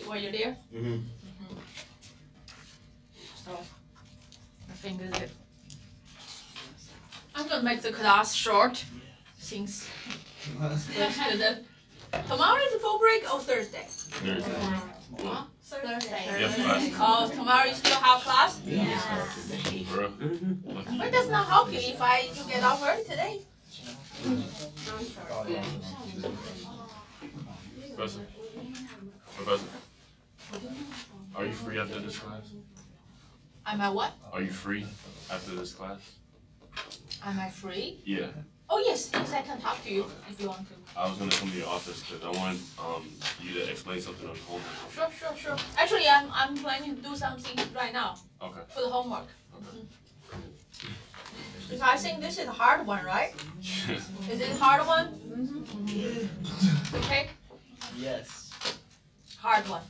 Were you there? Mm-hmm. So, I think is it. I'm gonna make the class short, since close to the. Tomorrow is the full break or Thursday? Thursday. Huh? Thursday. Yep, class. Oh, tomorrow you still have class? Bro. But that's not help you if you get off early today. Professor. Professor. Are you free after this class? Am I what? Are you free after this class? Am I free? Yeah. Oh yes, yes, I can talk to you if you want to. I was gonna come to your office because I want you to explain something on homework. Sure. Actually, I'm planning to do something right now. Okay. For the homework. Okay. Because I think this is a hard one, right? Is it a hard one? Okay. Yes. Hard one.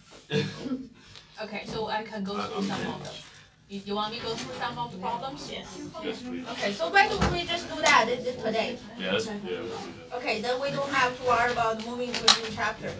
Okay, so I can go through some of them. You want me to go through some of the problems? Yes. Yes, please. Okay, so why don't we just do that today? Yes. Yeah. Okay, then we don't have to worry about moving to a new chapter.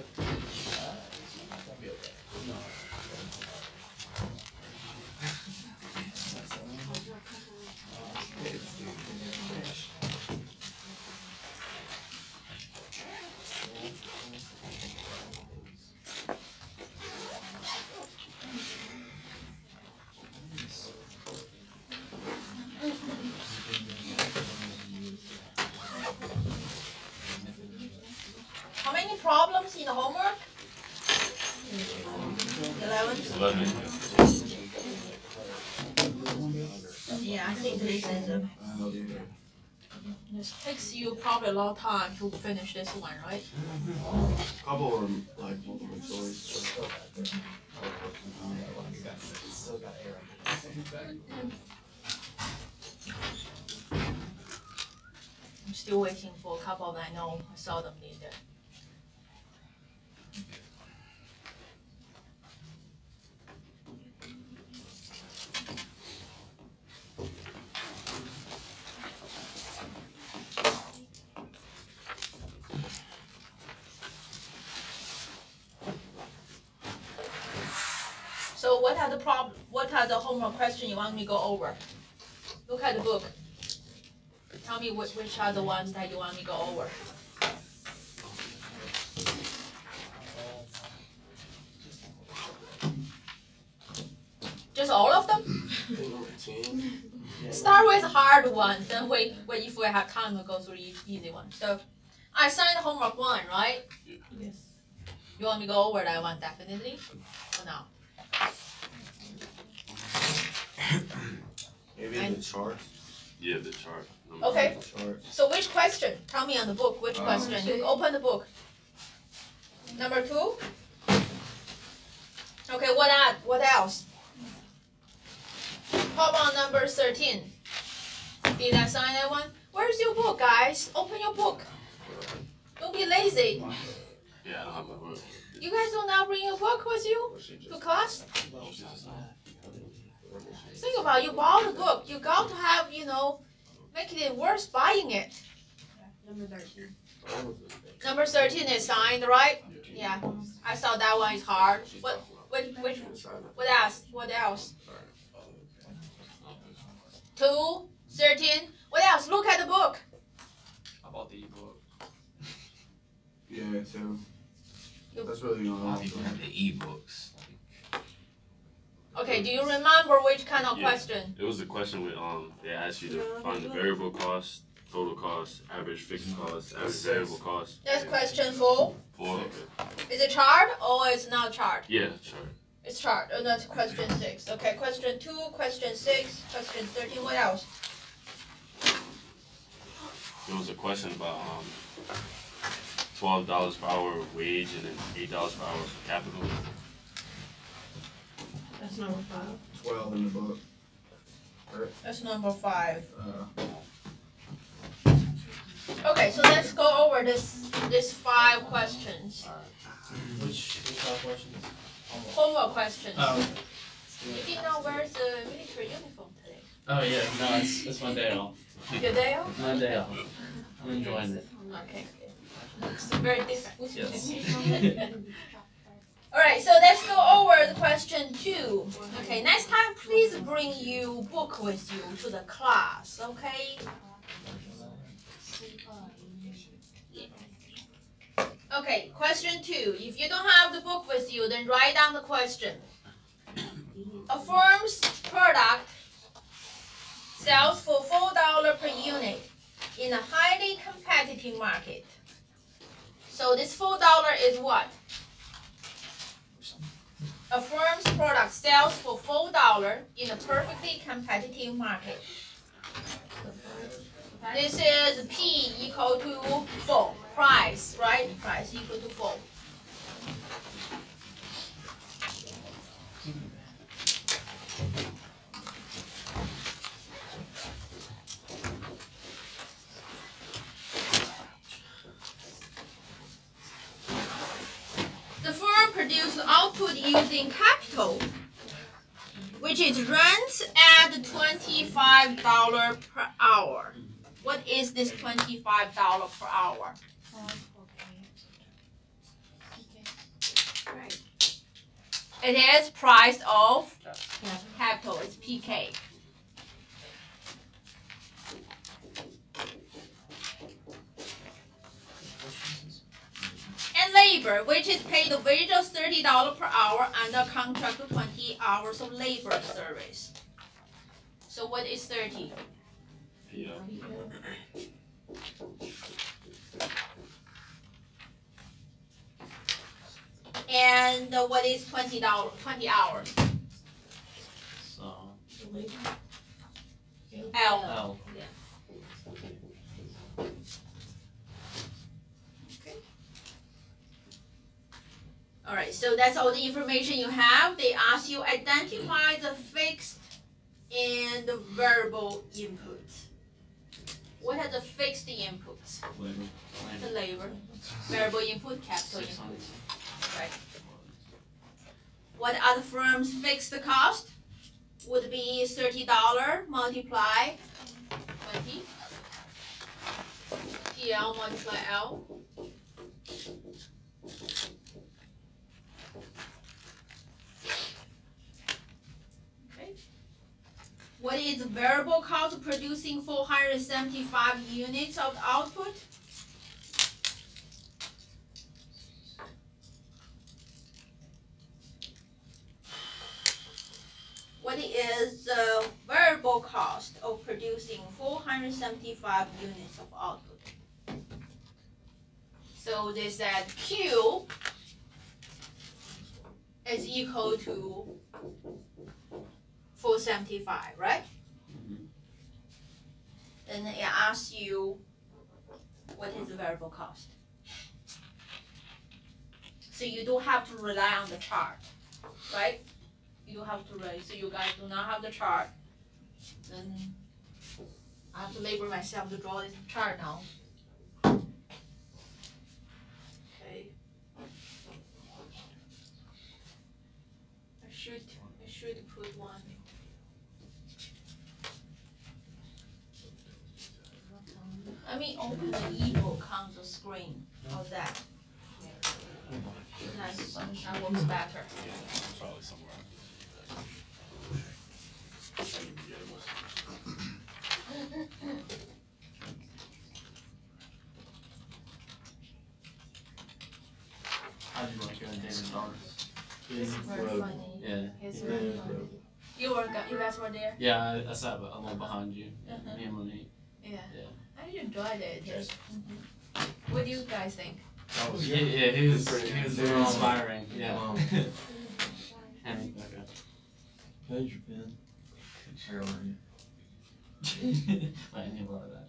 How many problems in the homework? 11? 11. Yeah, I think this is this takes you probably a long time to finish this one, right? Couple of them, like multiple choice. I'm still waiting for a couple that I know I saw them need it. So what are the homework questions you want me to go over? Look at the book. Tell me which are the ones that you want me to go over. Just all of them? Start with hard ones, then wait if we have time we'll go through easy ones. So I assigned homework 1, right? Yes. You want me to go over that one definitely? Or no? Maybe the chart. Yeah, the chart. Okay. Chart. So which question? Tell me on the book, which question? You open the book. Number 2? Okay, what else? How about number 13? Did I sign that one? Where's your book, guys? Open your book. Don't be lazy. Yeah, I don't have my book. You guys do not bring your book with you to class? Think about it, you bought the book. You got to have, make it worth buying it. Number 13. Number 13 is signed, right? Yeah. I saw that one is hard. What else? What else? 2, 13. What else? Look at the book. How about the ebook? Yeah, too. That's really going on. People have the ebooks. Okay, do you remember which kind of question? It was a question with they asked you to find the variable cost, total cost, average fixed cost, average variable cost. That's question 4. 4. Is it chart or it's not chart? Yeah, chart. It's chart. Oh, that's question 6. Okay, question 2, question 6, question 13. What else? There was a question about $12 per hour wage and then $8 per hour for capital. That's number 5. 12 in the book. That's number 5. Okay, so let's go over this 5 questions. Which 5 questions? Homework questions. Oh. You didn't know where's the military uniform today? Oh yeah, no, it's my day off. Your day off? My day off. I'm enjoying it. Okay. It's very different. Yes. Alright, so let's go over the question 2. Okay, next time please bring your book with you to the class, okay? Okay, question 2. If you don't have the book with you, then write down the question. A firm's product sells for $4 per unit in a highly competitive market. So this $4 is what? A firm's product sells for $4 in a perfectly competitive market. This is P equal to 4. Price, right? Price equal to 4. The firm produces output using capital, which is rent at $25 per hour. What is this $25 per hour? It is price of capital, it's PK. And labor, which is paid a wage of $30 per hour under contract to 20 hours of labor service. So what is 30? Yeah. And what is $20? 20 hours. So L. L. Alright, so that's all the information you have. They ask you identify the fixed and the variable inputs. What are the fixed inputs? Labor. The labor. Variable input, capital input. Right. What other firms fixed the cost? Would be $30 multiply 20. PL multiply L. Okay. What is the variable cost of producing 475 units of output? What is the variable cost of producing 475 units of output? So they said Q is equal to 475, right? Then it asks you what is the variable cost. So you don't have to rely on the chart, right? You don't have to write, so you guys do not have the chart. Then I have to labor myself to draw this chart now. Okay. I should put one. Let me open the ebook on the screen. How's that? Nice. That works better. Probably somewhere. How do you like your David Doris? It's very funny. Yeah. It's very funny. You guys were there? Yeah, I sat a little behind you. Uh-huh. Me and Monique. Yeah. Yeah. I enjoyed it. What do you guys think? That was, he was very inspiring. Yeah. And okay. Page your pen. Where are you? I knew a lot of that.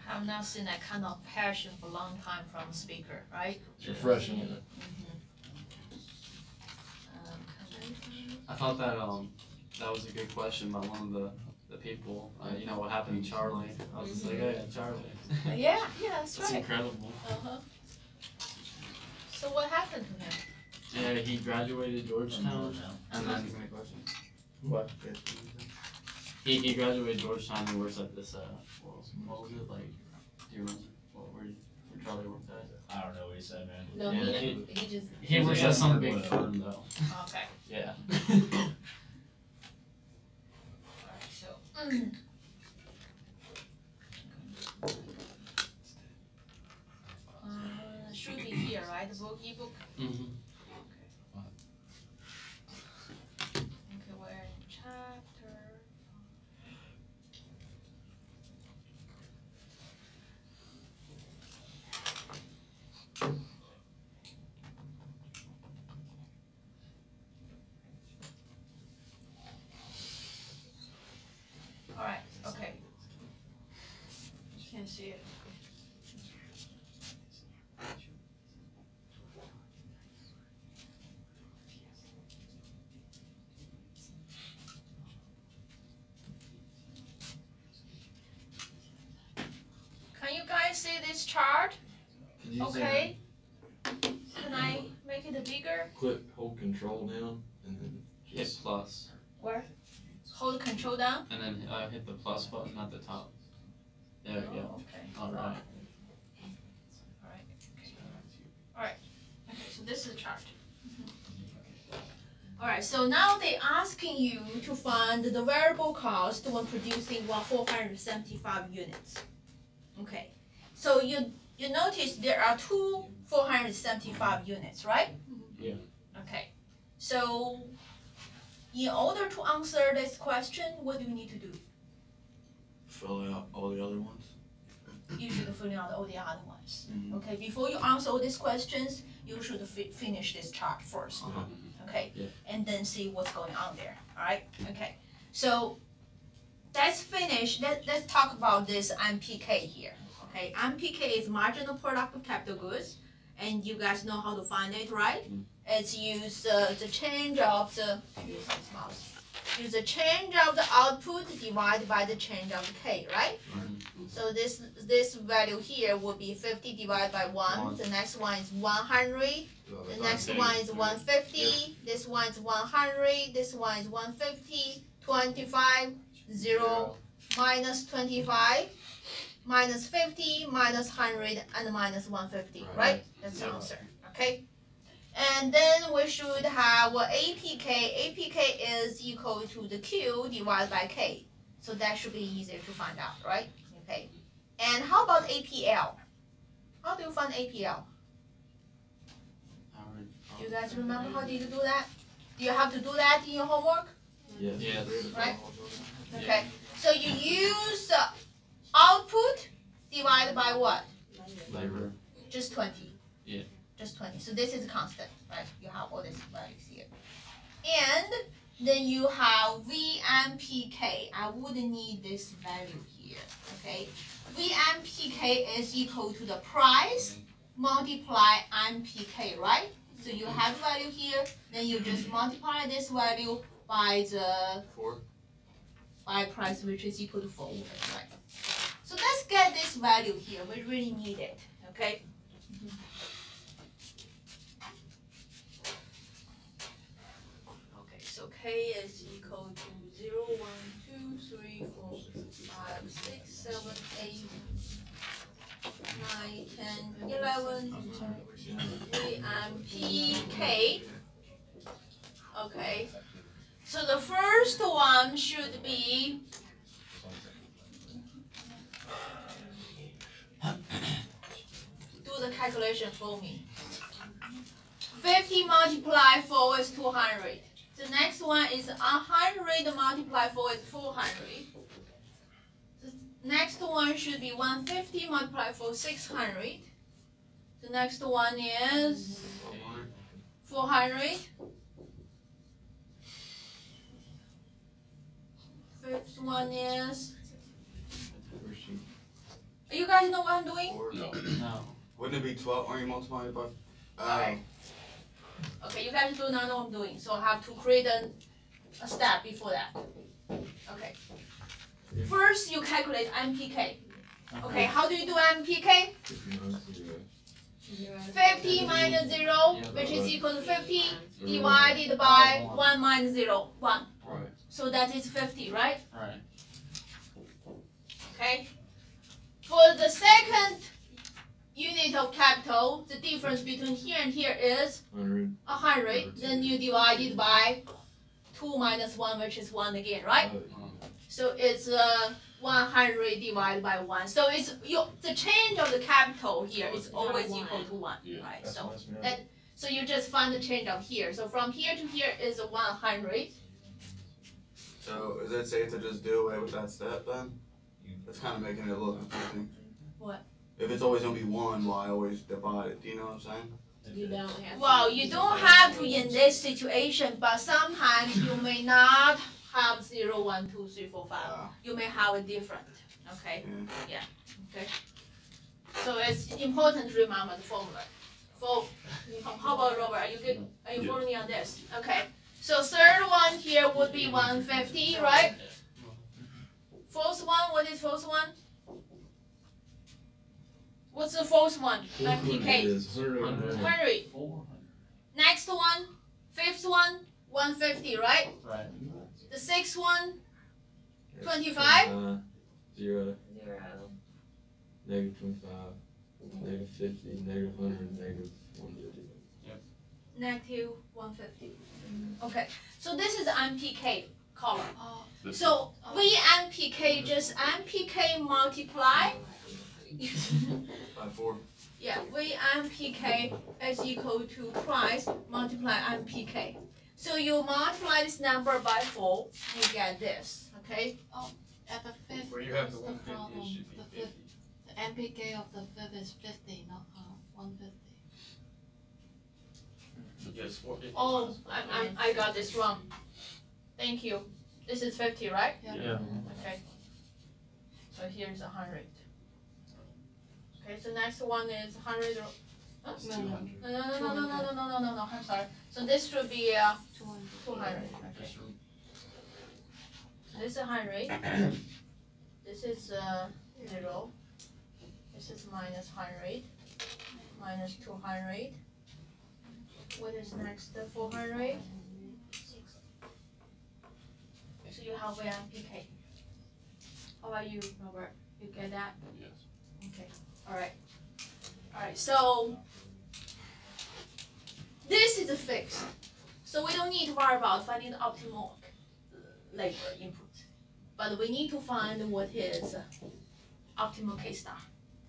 I've not seen that kind of passion for a long time from a speaker, right? It's refreshing, isn't it? I thought that that was a good question by one of the people. You know what happened to Charlie? I was just like, oh yeah, Charlie. Yeah, that's That's right. incredible. Uh-huh. So what happened to him? Yeah, he graduated Georgetown, and then what? He graduated Georgetown and works at this what was it like? Do you remember? Where 47. No, Yeah, he just. He works at some big firm though. Okay. Yeah. Alright, so. Should be here, right? The book, ebook. Mm-hmm. Okay, we're in chapter. Alright, okay. Can't see it. Can you guys see this chart? Okay. Can I make it bigger? Click, hold control down, and then Hit plus, Where? Hold control down. and then hit the plus button at the top. There we go. Oh, okay. All right. Okay, so this is the chart. Alright, so now they're asking you to find the variable cost when producing 475 units. Okay, so you notice there are two 475 units, right? Yeah. Okay, so in order to answer this question, what do you need to do? fill out all the other ones. You should fill out all the other ones. Mhm. Okay, before you answer all these questions, you should finish this chart first. Uh-huh. Okay, Yeah. and then see what's going on there. All right. Okay. So let's finish. Let's talk about this MPK here. Okay, MPK is marginal product of capital goods, and you guys know how to find it, right? It's use the change of the use the change of the output divided by the change of the K, right? So this value here would be 50 divided by 1. The next one is 100. The next one is 150. This one is 100. This one is 150. 25, 0, minus 25, minus 50, minus 100, and minus 150, right? That's the answer, okay? And then we should have APK. APK is equal to the Q divided by K. So that should be easier to find out, right? Okay. And how about APL? How do you find APL? Do you guys remember how did you do that? Do you have to do that in your homework? Yes. Yes. Right. Okay. So you use output divided by what? Labor. Just 20. Yeah. Just 20. So this is constant, right? You have all these values here. And then you have VMPK. I would need this value here, okay? VMPK is equal to the price multiply MPK, right? So you have value here, then you just multiply this value by the 4. by price, which is equal to 4, right? So let's get this value here. We really need it, okay? Okay, so K is equal to 0, 1, 2, 3, 4, 5, 6, 7, 8, 9, 10, 11, VMPK. Okay, so the first one should be do the calculation for me. 50 multiplied 4 is 200. The next one is 100 multiplied 4 is 400. The next one should be 150 multiplied 4 600. The next one is 400. Fifth one is. You guys know what I'm doing? 4. No. No. Wouldn't it be 12? Aren't you multiplying by? Alright. Okay, you guys do not know what I'm doing, so I have to create a step before that. Okay. First, you calculate MPK. Okay, how do you do MPK? 50 minus 0, which is equal to 50, divided by 1 minus 0, 1. Right. So that is 50, right? Right. Okay. For the second unit unit of capital, the difference between here and here is 100. 100. Then you divide it by 2 minus 1, which is 1 again, right? So it's 100 divided by 1. So it's the change of the capital here is always equal to 1, Yeah. right? That's So messed me up. that so you just find the change of here. So from here to here is 100. So is it safe to just do away with that step then? It's kind of making it a little confusing. What? If it's always gonna be 1, why always divide it? Do you know what I'm saying? You don't have. Well, you don't have to in this situation, but sometimes you may not have 0, 1, 2, 3, 4, 5. You may have a different. Okay. Yeah. Okay. So it's important to remember the formula. How about Robert? Are you good? Are you following me on this? Okay. So third one here would be 150, right? Fourth one, what is fourth one? What's the fourth one? MPK. Is 100. 100. 400. Next one, fifth one, 150, right? Right. The sixth one, It's 25? 0, 0. negative 25, negative 50, negative 100, negative 150. negative 150. Okay, so this is MPK column. This So VMPK, just MPK multiply. By 4. Yeah, VMPK is equal to price multiply MPK. So you multiply this number by 4, you get this, okay? At the fifth, Where you have the what's 150, problem? it should be The 50. fifth, the MPK of the fifth is 50, not 150. Yes, 450. Oh, I got this wrong. Thank you. This is 50, right? Yeah. Okay. So here's 100. Okay, so next one is 100. Huh? No, no, No. I'm sorry. So this should be 200. 200. Okay. This is 100. This is 0. This is minus 100. Minus 200. What is next? 400. So you have VMPK. How about you, Robert? You get that? Yes. Okay. All right. All right. So this is fixed. So we don't need to worry about finding the optimal labor input, but we need to find what is optimal K star,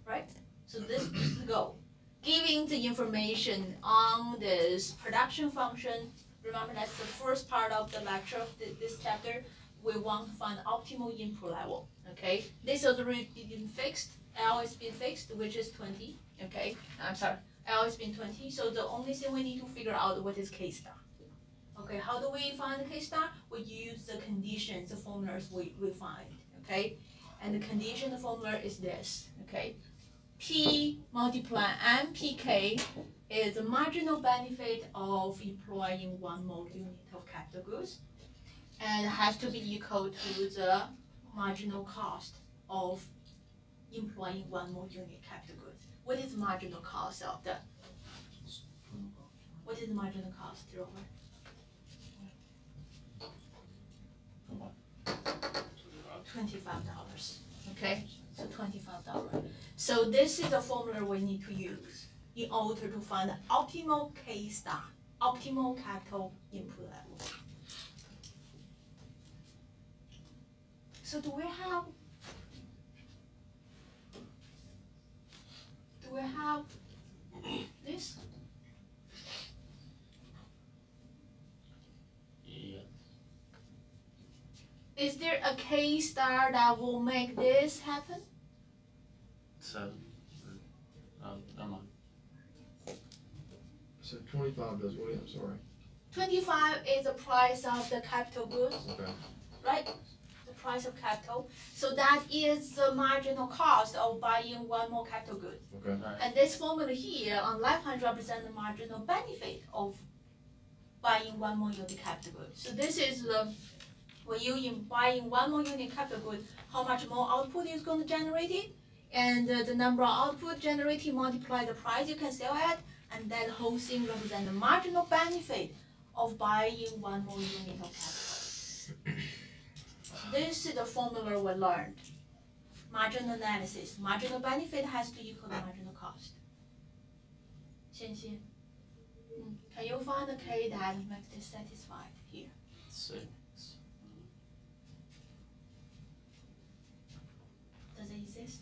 right? So this is the goal. Giving the information on this production function. Remember, that's the first part of the lecture of this chapter. We want to find optimal input level. Okay, this has already been fixed. L has been fixed, which is 20. Okay, I'm sorry, L has been 20. So the only thing we need to figure out what is K star. Okay, how do we find K star? We use the conditions, the formulas we find. Okay, and the condition, the formula is this. Okay, P multiply MPK is the marginal benefit of employing 1 more unit of capital goods, and has to be equal to the marginal cost of employing 1 more unit capital goods. What is the marginal cost of the? What is the marginal cost, Robert? $25. Okay, so $25. So this is the formula we need to use in order to find the optimal K star, optimal capital input level. So do we have this? Yeah. Is there a K star that will make this happen? 7. Never mind. So 25 does what? I'm sorry. 25 is the price of the capital goods, Okay. right? The price of capital. So that is the marginal cost of buying 1 more capital good. Okay. And this formula here on left hand represents the marginal benefit of buying 1 more unit capital good. So this is the when you in buying 1 more unit capital good, how much more output is going to generate it, and the number of output generated multiply the price you can sell at, and that whole thing represents the marginal benefit of buying 1 more unit of capital. This is the formula we learned. Marginal analysis. Marginal benefit has to equal the marginal cost. Xianxian. Can you find a k that makes this satisfied here? 6. Does it exist?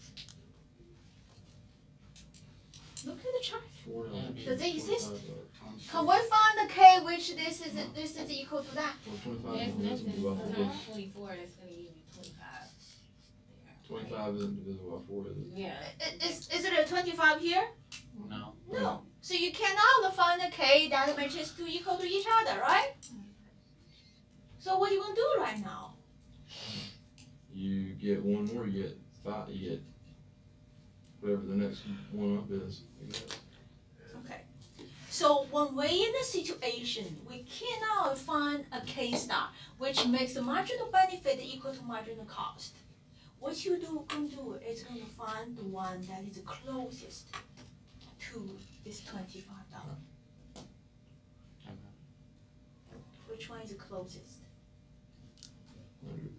Look at the chart. 4 Does it exist? times Can we find the k which this is equal to that? Well, 25 Yes, is that's divisible by 4. 24, that's gonna give me 25. 25 isn't divisible by 4, is it? Yeah. Is it a 25 here? No. No. So you cannot find a k that matches two equal to each other, right? So what are you gonna do right now? You get one more, you get 5, you get whatever the next one up is. I guess. Okay. So when we're in a situation, we cannot find a k star which makes the marginal benefit equal to marginal cost. What you gonna do is gonna find the one that is closest to this $25. Okay. Which one is the closest? 100.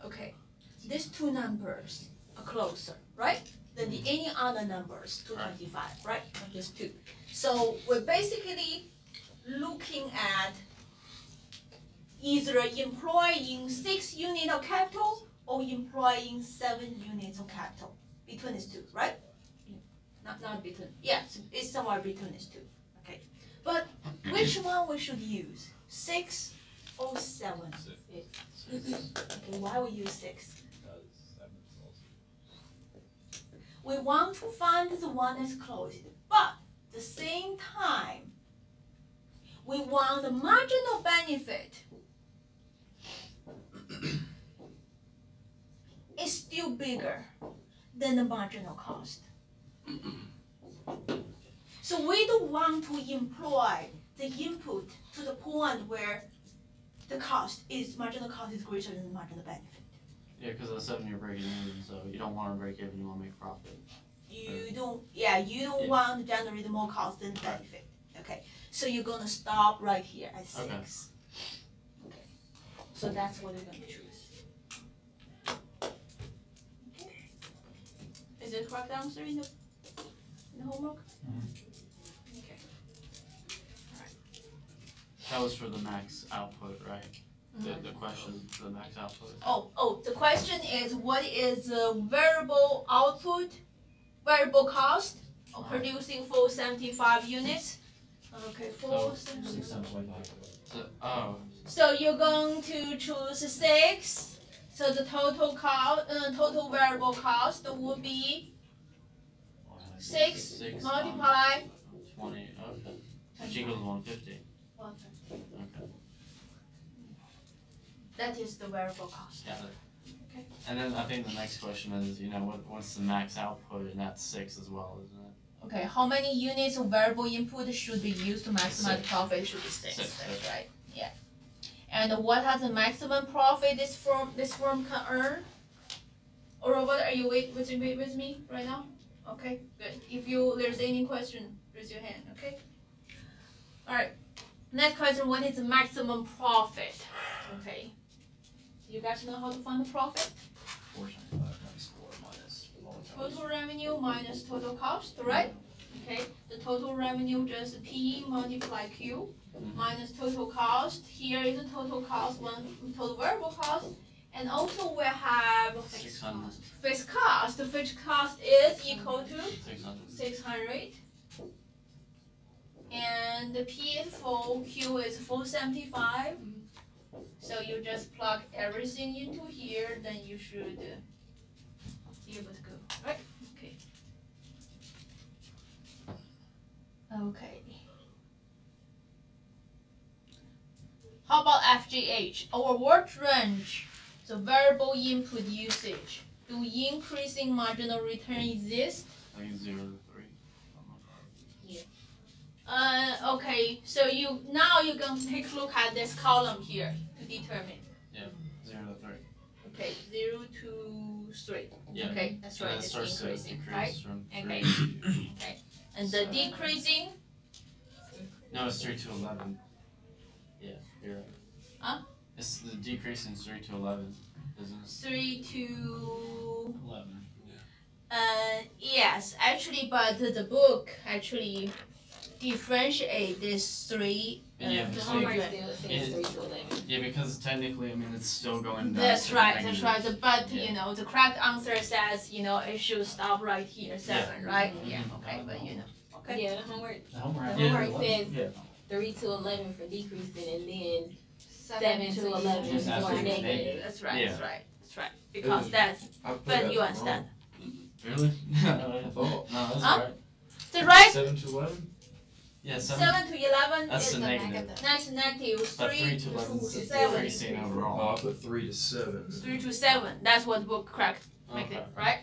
Okay. These two numbers are closer, right? Than the any other numbers to 25, right? These two. So we're basically looking at either employing 6 units of capital or employing 7 units of capital between these two, right? Not between. Yeah, it's somewhere between these two. Okay. But which one we should use? 6 or 7? Okay, why we use 6? We want to find the one that's closest, but at the same time, we want the marginal benefit is still bigger than the marginal cost. So we don't want to employ the input to the point where the marginal cost is greater than the marginal benefit. Yeah, because at 7 you're breaking even, so you don't want to break even, you want to make profit. You don't want to generate more cost than benefit. Okay, so you're gonna stop right here at 6. Okay. Okay, so that's what you're gonna choose. Okay. Is it correct answer in the homework? Okay. That was for the max output, right? The question, the max output. Oh, the question is what is the variable cost of producing full 75 units? Okay, full 75. So you're going to choose 6. So the total variable cost will be 6 multiply 20, okay. Which equals 150. 150. Okay. That is the variable cost. Got it. Okay. And then I think the next question is, what's the max output, and that's 6 as well, isn't it? Okay, how many units of variable input should be used to maximize 6. profit? Should be 6. 6, That's okay. right. Yeah. And what are the maximum profit this firm can earn? Or Robert, are you with me right now? Okay, good. If there's any question, raise your hand. Okay. All right. Next question: what is the maximum profit? Okay. You guys know how to find the profit? 475 times 4 minus Total revenue minus total cost, right? Okay, the total revenue just P multiply Q minus total cost. Here is the total cost, total variable cost, and also we have fixed 600. cost. Fixed cost. The fixed cost is equal to 600. 600. And the P is full, Q is 475. So you just plug everything into here, then you should be able to go, right? Okay. Okay. How about FGH? Our work range, the variable input usage. Do increasing marginal return exist? I think 0 to 3. Okay, so you're going to take a look at this column here to determine. 0 to 3. Okay, 0 to 3. Yeah. Okay, that's And right, then it it's starts to increasing, decrease right? from 3 Okay. to... And the decreasing, No, it's 3 to 11. Yeah, you're right. Huh? It's the decreasing 3 to 11, isn't it? 3 to 11. Yes, actually, but the book actually differentiate these three. Yeah, The because homework Yeah. still says It- 3 to 11. yeah, because technically, I mean, it's still going down. That's to right. That's negative. right. But Yeah. you know, the correct answer says it should stop right here, 7, right? Mhm. Yeah. Okay, but okay. Yeah, the homework The homework. The homework says Yeah. 3 to 11 for decreasing, and then 7 7 to 11 Just for after negative. negative. That's right. Yeah. That's right. That's right. Because is- that's I put but that you wrong. understand. Really? I no, thought that's Huh? right. The right 7 to 11. Yeah, 7. 7 to 11 That's is the the negative. negative. that's negative. But 3 3 to 11 is seven. increasing Oh, overall. I put 3 to 7. 3 to 7. That's what the book correct. Make Okay. it, right?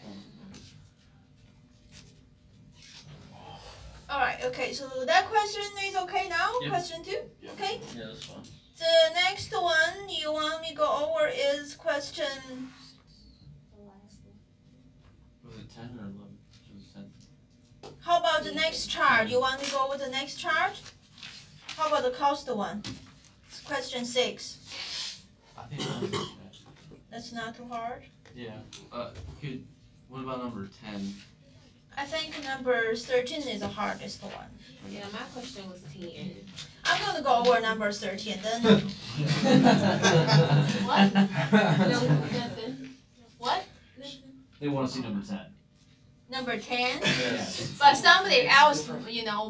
Alright, okay, so that question is okay now? Yep. Question 2? Yep. Okay. Yeah, that's fine. The next one you want me to go over is question Was it 10 or 11? It was 10. how about the next chart? You want me to go over the next chart? How about the cost one? It's question 6. I think that was okay. That's not too hard. Yeah. What about number 10? I think number 13 is the hardest one. Yeah, my question was 10. I'm gonna go over number 13 then. What? No, nothing. What? They want to see number 10. Number 10? Yes. But somebody else,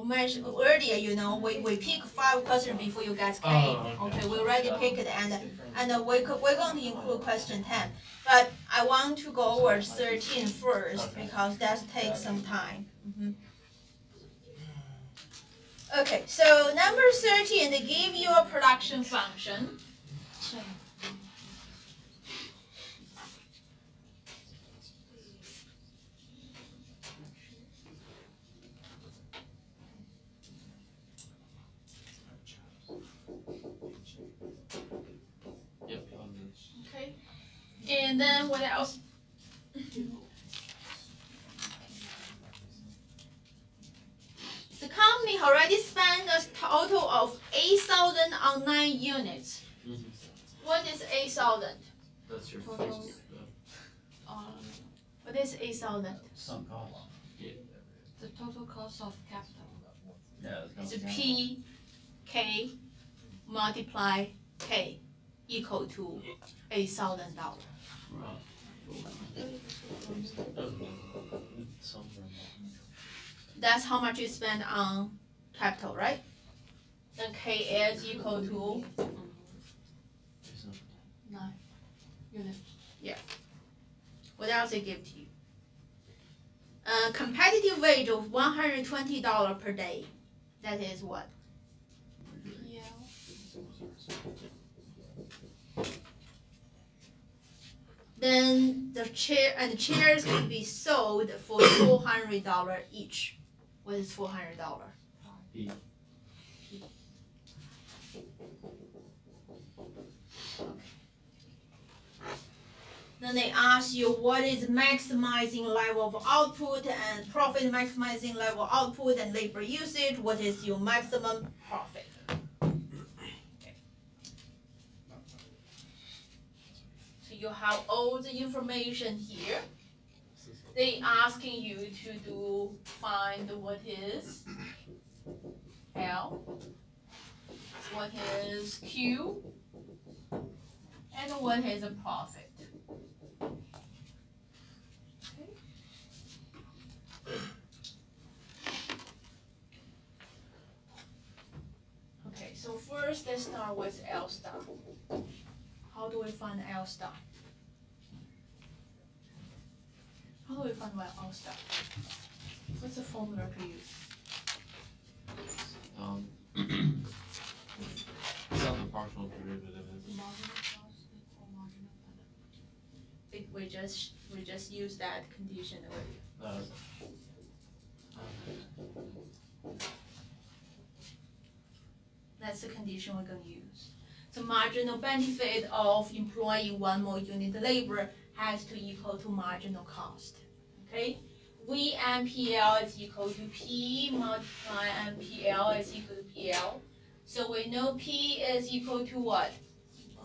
mentioned earlier, we pick 5 questions before you guys came. Oh, okay. We already picked it and we're going to include question 10. But I want to go over 13 first because that takes some time. Okay, so number 13, they give you a production function. Yep. Okay. And then what else? The company already spent a total of 8,000 on 9 units. Mhm. What is 8,000? That's your Total. first. What is 8,000? Some cost. The total cost of capital. Yeah. It's P, K, multiply K equal to $8,000. That's how much you spend on capital, right? Then K is equal to 9 units. what else they give to you? Competitive wage of $120 per day. That is what? Yeah. Then the chairs can be sold for $400 each. What is $400? P. Then they ask you what is maximizing level of output and profit maximizing level of output and labor usage. What is your maximum profit? Okay. So you have all the information here. They asking you to find what is L, what is Q, and what is a profit. Okay, so first let's start with L star. How do we find L star? How do we find L star? What's the formula to use? Sum of partial derivatives. Marginal cost equal marginal benefit. We just use that condition earlier. That's the condition we're going to use. The marginal benefit of employing one more unit of labor has to equal to marginal cost. Okay? V MPL is equal to P multiply MPL is equal to PL. So we know P is equal to what?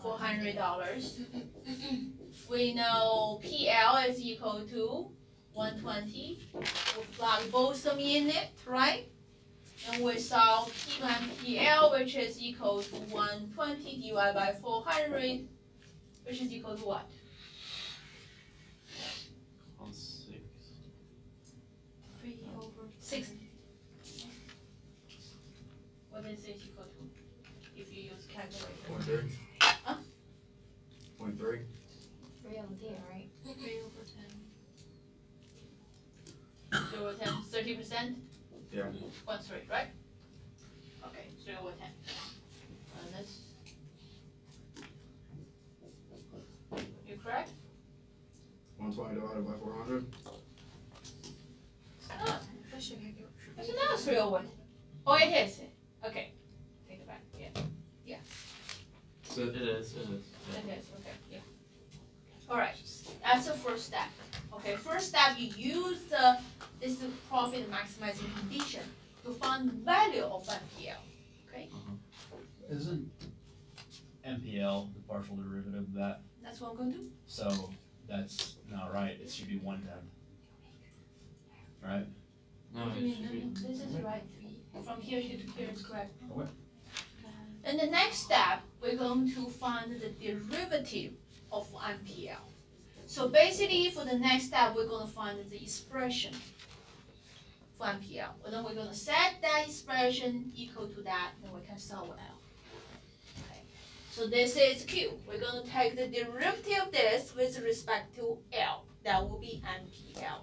$400. We know PL is equal to 120. We plug both of them in it, right? And we solve P1 PL, which is equal to 120 divided by 400, which is equal to what? 1/6. 6. What is it equal to if you use calculator? 0.3. Huh? 0.3. 3 over 10, right? 3/10, 30%? Yeah. 1/3, right? Okay, 3/10. And that's, you correct? 120 divided by 400. Ah, it's not 3/10. Oh, it is. Okay, take it back. Yeah, So It is. it is. Okay, yeah. All right, that's the first step. Okay, first step, you use this profit maximizing condition to find the value of MPL. Okay, Isn't MPL the partial derivative of that? that's what I'm going to do. So that's not right. It should be 1/10. Right? No, it should be. This is right. From here to here is correct. Okay. And the next step, we're going to find the derivative of MPL. So basically, for the next step, we're going to find the expression for MPL. And then we're going to set that expression equal to that, and we can solve L. Okay. So this is Q. We're going to take the derivative of this with respect to L. That will be MPL.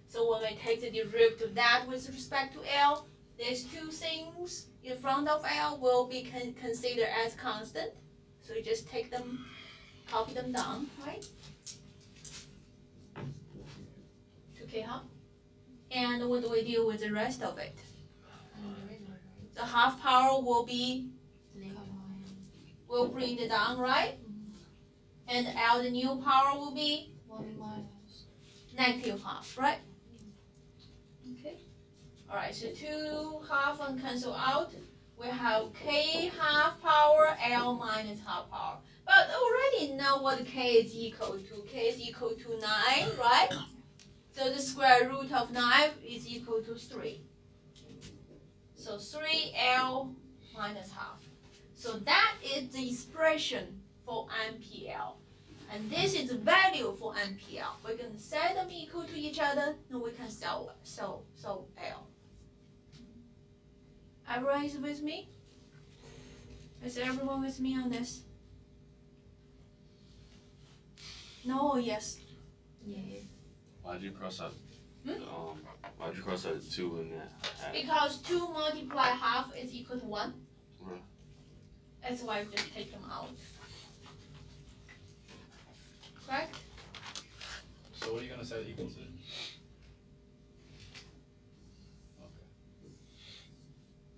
So when we take the derivative of that with respect to L, these two things in front of L will be considered as constant. So you just take them, copy them down, right? 2K, huh? And what do we do with the rest of it? The half power will be, we'll bring it down, right? And L, the new power will be 1 minus. negative half, right? Okay. All right, so 2 half and cancel out. We have K half power, L minus half power. But already know what K is equal to. K is equal to 9, right? So the square root of 9 is equal to 3. So 3L minus half. So that is the expression for MPL. And this is the value for MPL. We can set them equal to each other, and we can solve L. Everyone is with me? Is everyone with me on this? No or yes? Yes. Why'd you cross out? Hmm? Why'd you cross out 2 in that? half? Because 2 multiply half is equal to 1. Right. That's why we just take them out. Correct? So what are you gonna set equal to?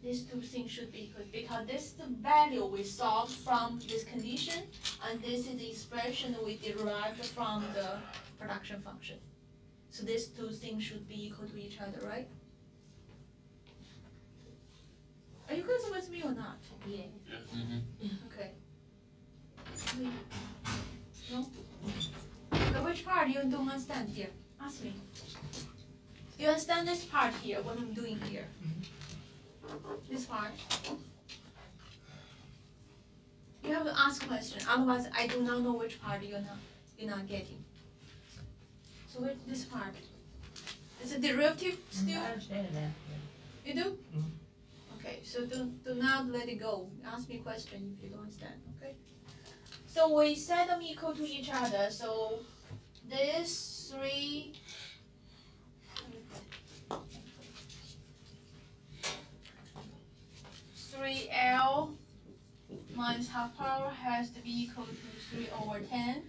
These two things should be equal because this is the value we solved from this condition, and this is the expression we derived from the production function. So these two things should be equal to each other, right? Are you guys with me or not? Yeah. Okay. No? So which part you don't understand here? Ask me. You understand this part here, what I'm doing here? This part. You have to ask question, otherwise I do not know which part you're not getting. So which this part? Is it derivative still? I understand that. You do? Okay, so do not let it go. Ask me question if you don't understand, okay? So we set them equal to each other, so this 3 3L minus half power has to be equal to 3/10.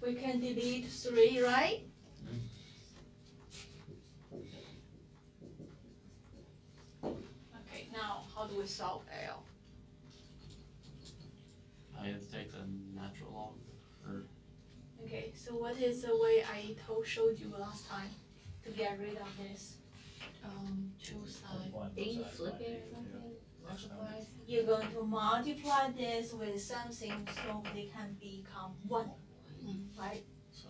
We can delete 3, right? Okay, now how do we solve L? I have to take the natural log. Okay, so what is the way I showed you last time to get rid of this? 2 sides. Did you flip it or something? Multiply? You're going to multiply this with something so they can become 1, right? So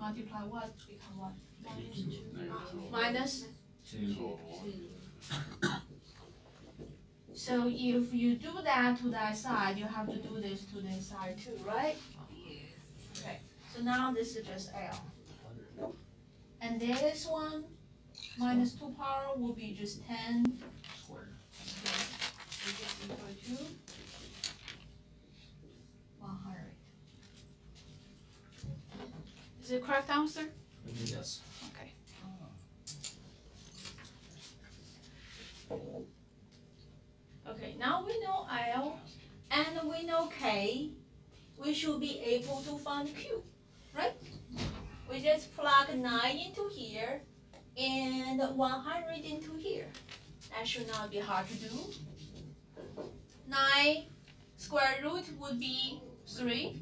multiply what become what? -2. Minus. 2. So if you do that to that side, you have to do this to this side too, right? Okay, so now this is just L. And this one, minus 2 power will be just 10. Squared. Which is equal to 100. Is it correct answer? Yes. Okay. Okay, now we know L and we know K. We should be able to find Q, right? We just plug 9 into here and 100 into here. That should not be hard to do. 9 square root would be 3.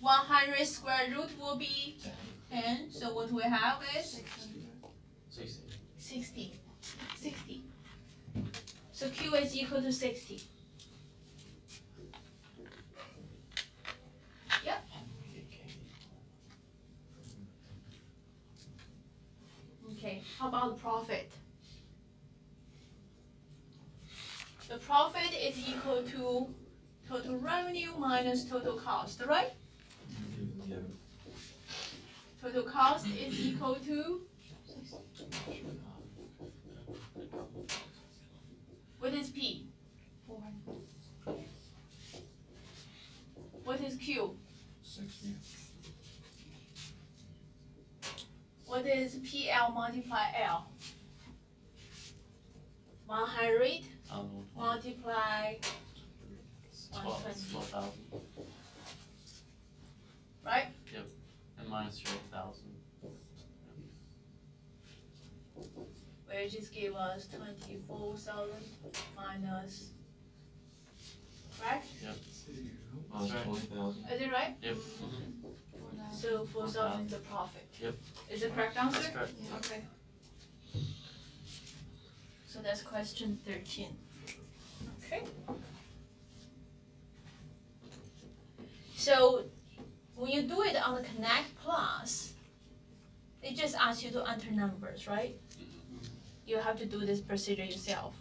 100 square root will be 10. So what we have is 60. 60. So Q is equal to 60. Yep. Okay, how about the profit? The profit is equal to total revenue minus total cost, right? Yeah. Total cost is equal to, what is P? 400. What is Q? 60. What is PL multiply L? 100 multiply 12,000. Right? Yep. And minus 12,000. Which just give us 24,000 minus, right? Yep. Minus right. 20,000. Is it right? Yep. So 4,000 is the profit. Yep. Is it correct answer? That's correct. Okay. So that's question 13. Okay. So when you do it on the Connect Plus, it just asks you to enter numbers, right? You have to do this procedure yourself.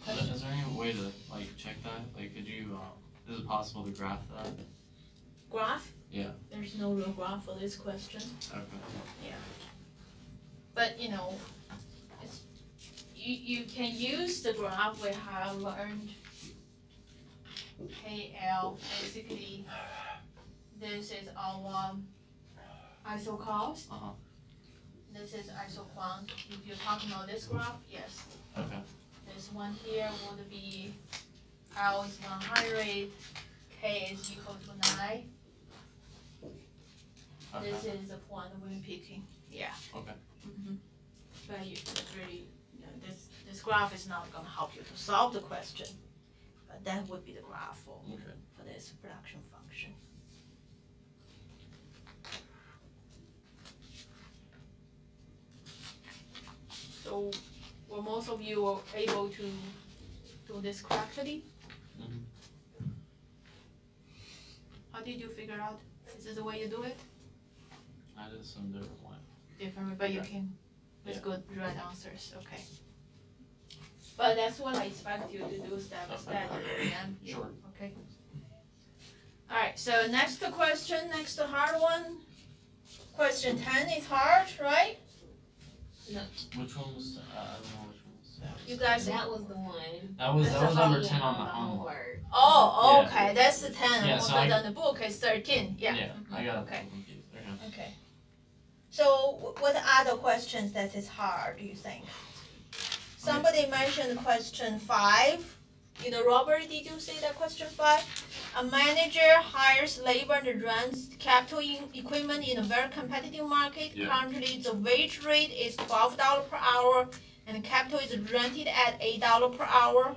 Is there any way to like check that? Like, could you? Is it possible to graph that? Graph? Yeah. There's no real graph for this question. Okay. But you know, it's, you can use the graph we have learned. KL, basically, this is our ISO cost. Uh-huh. This is ISO quant. If you're talking about this graph, yes. Okay. This one here would be L is 100, K is equal to 9. Okay. This is the point we're picking. Yeah. Okay. But you really, you know, this graph is not going to help you to solve the question. But that would be the graph for this production function. So, were most of you able to do this correctly? How did you figure out? Is this the way you do it? I did some different way. Different, but you can, with Yeah. good right answers, okay. But that's what I expect you to do step by step. Yeah. Sure. Okay. Alright, so next question, next hard one. Question 10 is hard, right? Which one was? I don't know which one was. You guys. That was the one. That was That's number Yeah, 10 on the the homework. homework. Oh, Yeah. okay, that's the 10. Yeah, so I- on the book is 13. Yeah. I got Okay. it confused. Okay. Okay. So, what other questions that is hard, do you think? Somebody mentioned question 5. You know, Robert, did you say that question 5? A manager hires labor and rents capital equipment in a very competitive market. Yeah. Currently, the wage rate is $12 per hour, and capital is rented at $8 per hour.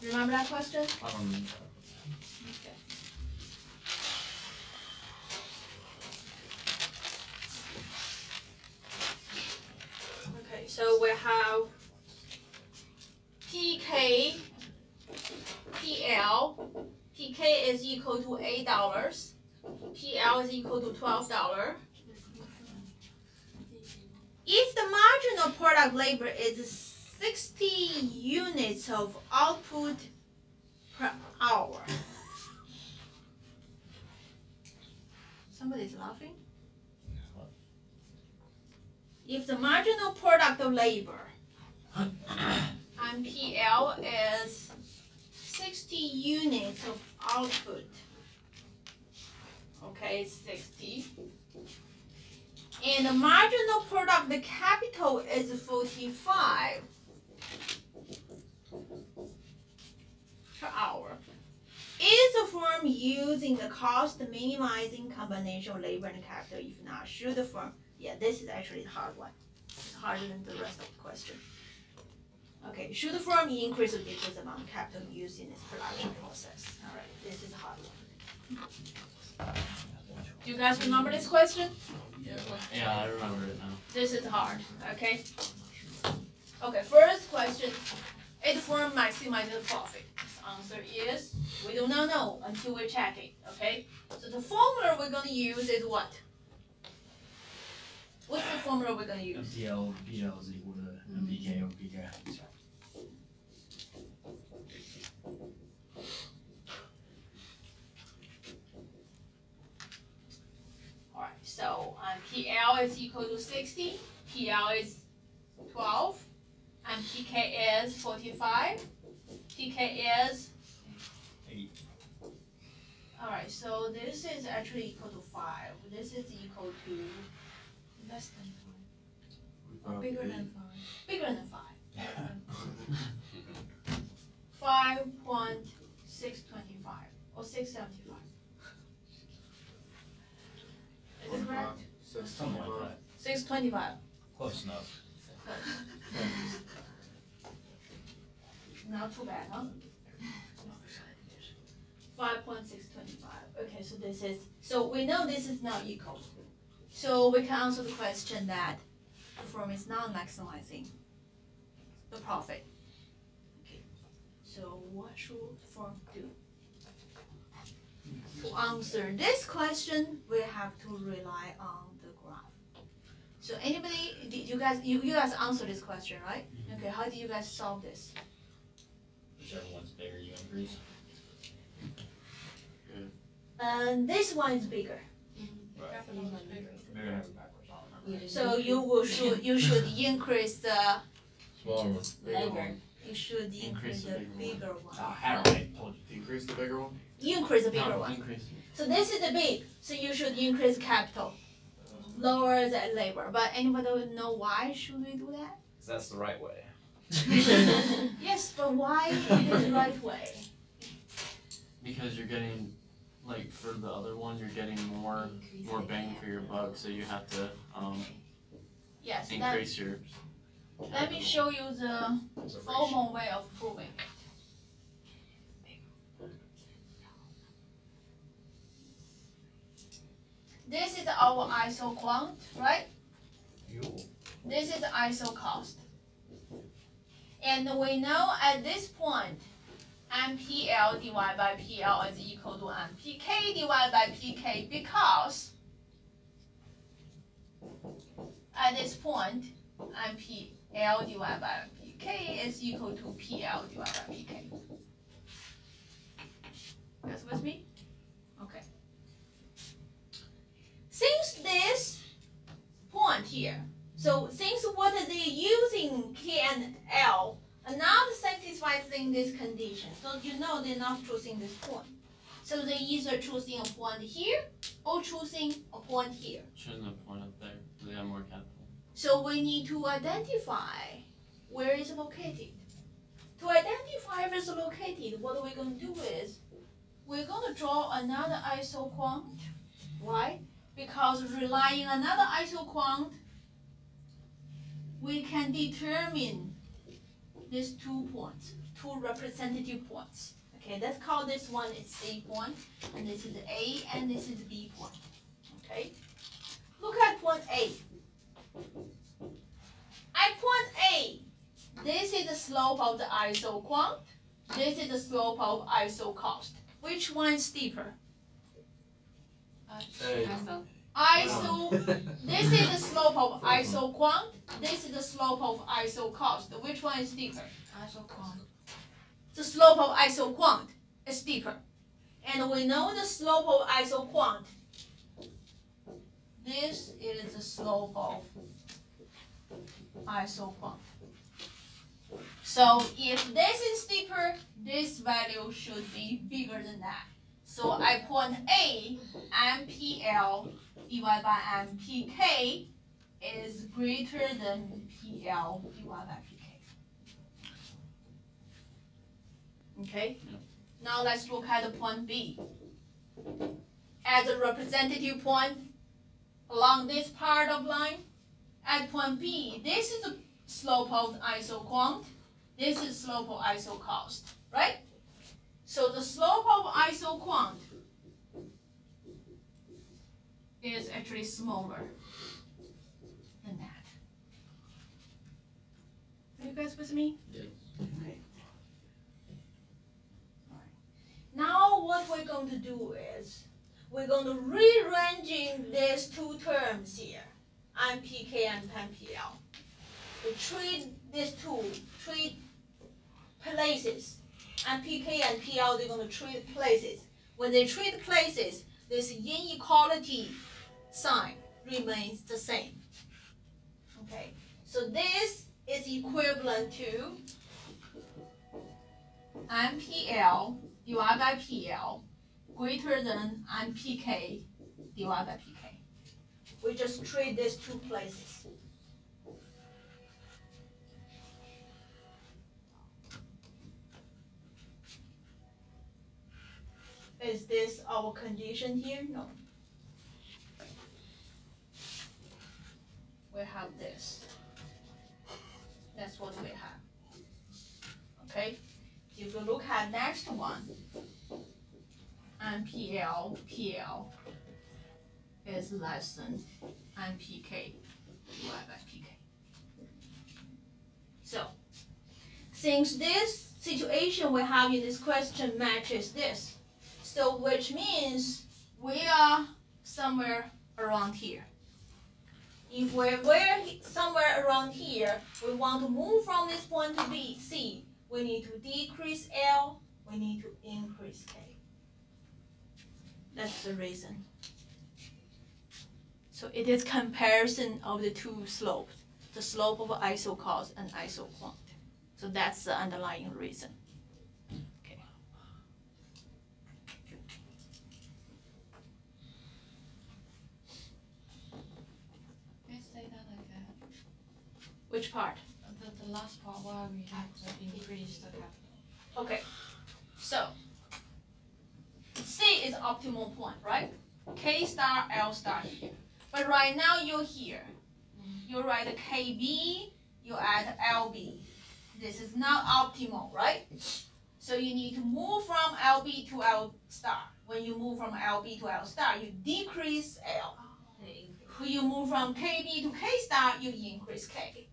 Remember that question? I don't know. Okay, so we have PK, PL, PK is equal to $8. PL is equal to $12. If the marginal product labor is 60 units of output per hour. Somebody's laughing? If the marginal product of labor and PL is 60 units of output, okay, 60. And the marginal product, the capital is 45 per hour. Is the firm using the cost minimizing combination of labor and capital? If not, should the firm, yeah, this is actually the hard one. It's harder than the rest of the question. Okay, should the firm increase or decrease the amount of capital used in its production process? All right, this is a hard one. Do you guys remember this question? Yeah, I remember it now. This is hard, okay? Okay, first question, is the firm maximizing the profit? The answer is, we do not know until we check it, okay? So the formula we're gonna use is what? What's the formula we're gonna use? MPL, PL is equal to MPK, OPK. Alright, so PL is equal to 60, PL is 12, and PK is 45, PK is 8. Alright, so this is actually equal to 5. This is equal to less than 5. Bigger than 5. Bigger than 5. 5.625 or 675. Is it correct? Something like that. 625. Close enough. Not too bad, huh? 5.625. Okay, so this is, so we know this is not equal. So we can answer the question that the firm is not maximizing the profit. Okay, so what should the firm do? To answer this question, we have to rely on the graph. So anybody, did you guys, you guys answer this question, right? Okay, how do you guys solve this? Whichever one's bigger, you increase. This one is bigger. Right. Maybe I have it backwards. I don't remember. So you should increase the Smaller one. labor. You should increase the bigger one. I had it right. Told you. Increase the bigger one? Increase the bigger No, one. increase. So this is the big. So you should increase capital. Lower the labor. But anybody know why should we do that? Because that's the right way. Yes, but why is it the right way? Because you're getting, like for the other one, you're getting more bang for your buck, so you have to Yes. increase your. Let me show you the It's a ratio. formal way of proving it. This is our ISO quant, right? This is ISO cost. And we know at this point, MPL divided by PL is equal to MPK divided by PK because at this point, MPL divided by PK is equal to PL divided by PK. Guys with me? Okay. Since this point here, so since what are they using K and L are not satisfying this condition, so you know they're not choosing this point. So they either choosing a point here or choosing a point here. Shouldn't have point up there. They have more capital. So we need to identify where it's located. To identify where it's located, what we're going to do is we're going to draw another isoquant. Why? Because relying on another isoquant, we can determine these 2 points, 2 representative points. Okay, let's call this one is C point, and this is A, and this is B point. Okay, look at point A. At point A, this is the slope of the isoquant. This is the slope of iso cost. which one is steeper? Hey. This is the slope of isoquant. This is the slope of isocost. Which one is steeper? Isoquant. The slope of isoquant is steeper. And we know the slope of isoquant. This is the slope of isoquant. So if this is steeper, this value should be bigger than that. So at point A, MPL divided by MPK is greater than PL divided by PK. Okay? Now let's look at the point B. As a representative point along this part of line, at point B, this is the slope of isoquant, this is slope of isocost, right? So the slope of isoquant is actually smaller than that. Are you guys with me? Yes. Okay. All right. Now what we're going to do is we're going to rearranging these two terms here, MPK and MPL. We treat these two, treat places. MPK and PL, they're going to treat places. When they treat places, this inequality sign remains the same. Okay, so this is equivalent to MPL divided by PL greater than MPK divided by PK. We just treat these two places. Is this our condition here? No. We have this. That's what we have. Okay? If you look at next one, MPL, PL is less than MPK divided by PK. So, since this situation we have in this question matches this, so which means we are somewhere around here. If we're somewhere around here, we want to move from this point to B, C. We need to decrease L, we need to increase K. That's the reason. So it is comparison of the two slopes, the slope of isocost and isoquant. So that's the underlying reason. Which part? The last part where we have to increase the capital. Okay, so C is optimal point, right? K star, L star here. But right now you're here. You write a KB, you add LB. This is not optimal, right? So you need to move from LB to L star. When you move from LB to L star, you decrease L. When you move from KB to K star, you increase K.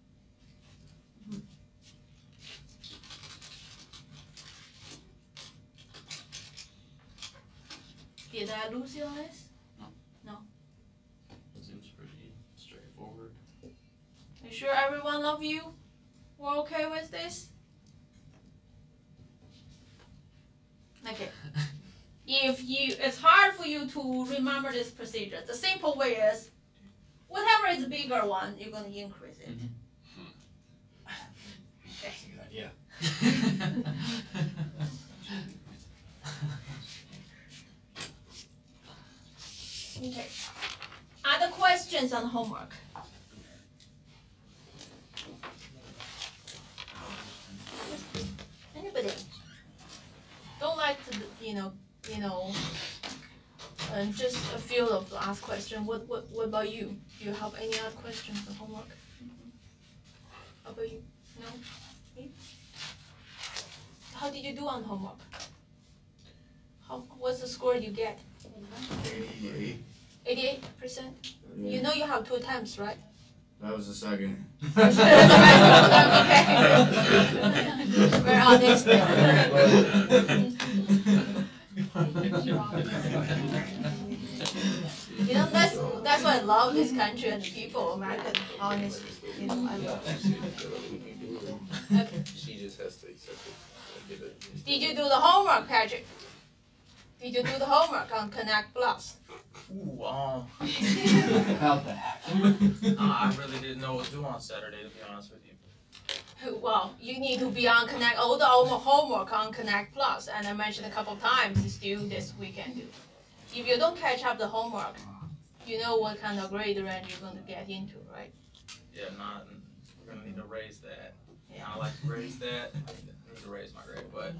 Did I lose you on this? No. It seems pretty straightforward. You sure everyone of you were okay with this? Okay. If it's hard for you to remember this procedure, the simple way is, whatever is the bigger one, you're going to increase it. Okay. Good idea. Okay. Other questions on homework? Anybody? Don't like to, just a few of the ask question. What about you? Do you have any other questions on homework? How about you? No? Me? How did you do on homework? What's the score you get? 88. 88%? You know you have 2 attempts, right? That was the second. Okay. We're honest. You know, that's why I love this country and the people, American, honestly. You know, I love it. Okay. She just has to accept it. Give it. Did you do the homework, Patrick? Did you do the homework on Connect Plus? Ooh, About that. I really didn't know what to do on Saturday, to be honest with you. Well, you need to be on Connect, all the homework on Connect Plus, and I mentioned a couple of times it's due this weekend. If you don't catch up the homework, you know what kind of grade range you're going to get into, right? Yeah, we're gonna need to raise that. Yeah. I like to raise that. I need to raise my grade, but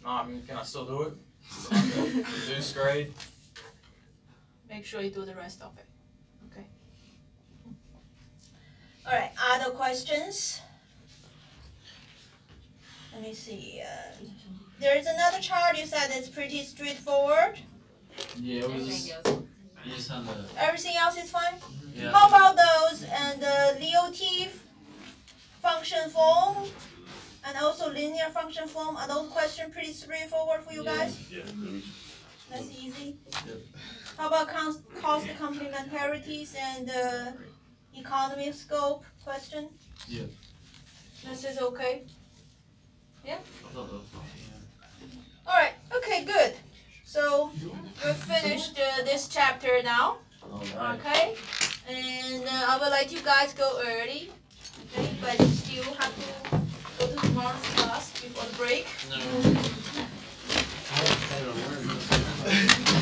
no, I mean, can I still do it? Reduce grade. Make sure you do the rest of it. Okay. All right. Other questions? Let me see. There is another chart. You said it's pretty straightforward. Yeah, it was just, you just had to, Everything else is fine. yeah. How about those and the LEOT function form and also linear function form? Are those questions pretty straightforward for you guys? Yeah. That's easy. Yep. How about cost complementarities and economy of scope question? Yeah. This is okay. I thought that was fine, yeah. All right. Okay. Good. So we've finished this chapter now. Alright. Okay. And I will let you guys go early. Okay. But you still have to go to tomorrow's class before the break. No. I don't know where it is.